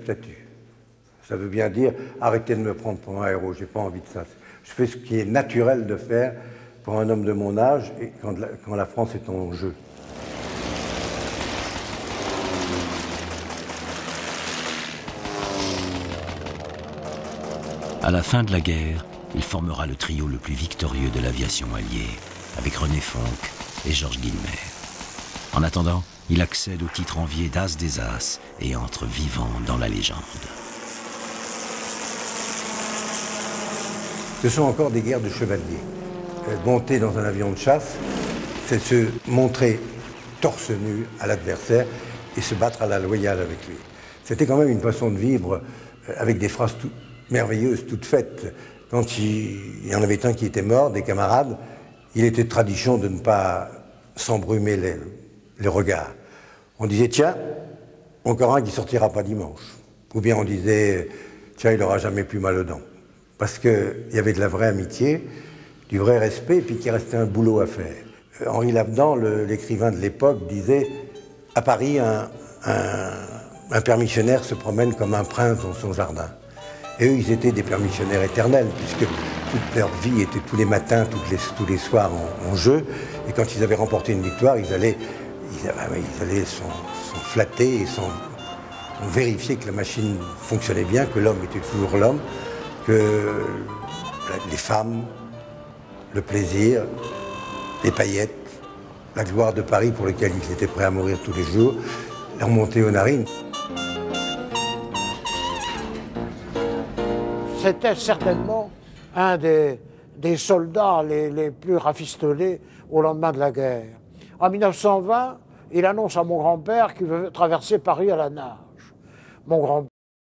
statut. Ça veut bien dire arrêtez de me prendre pour un héros, j'ai pas envie de ça. Je fais ce qui est naturel de faire pour un homme de mon âge et quand la France est en jeu. À la fin de la guerre, il formera le trio le plus victorieux de l'aviation alliée, avec René Fonck et Georges Guilmer. En attendant, il accède au titre envié d'as des as et entre vivant dans la légende. Ce sont encore des guerres de chevaliers. Monter dans un avion de chasse, c'est se montrer torse nu à l'adversaire et se battre à la loyale avec lui. C'était quand même une façon de vivre avec des phrases merveilleuses, toutes faites. Quand il y en avait un qui était mort, des camarades, il était de tradition de ne pas s'embrumer les regards. On disait, tiens, encore un qui sortira pas dimanche. Ou bien on disait, tiens, il n'aura jamais plus mal aux dents. Parce qu'il y avait de la vraie amitié, du vrai respect, et puis qu'il restait un boulot à faire. Henri Lavedan, l'écrivain de l'époque, disait, à Paris, un permissionnaire se promène comme un prince dans son jardin. Et eux, ils étaient des permissionnaires éternels, puisque toute leur vie était tous les matins, tous les soirs en jeu. Et quand ils avaient remporté une victoire, ils allaient s'en flatter et vérifier que la machine fonctionnait bien, que l'homme était toujours l'homme, que les femmes, le plaisir, les paillettes, la gloire de Paris pour laquelle ils étaient prêts à mourir tous les jours, leur montaient aux narines. C'était certainement un des soldats les plus rafistolés au lendemain de la guerre. En 1920, il annonce à mon grand-père qu'il veut traverser Paris à la nage. Mon grand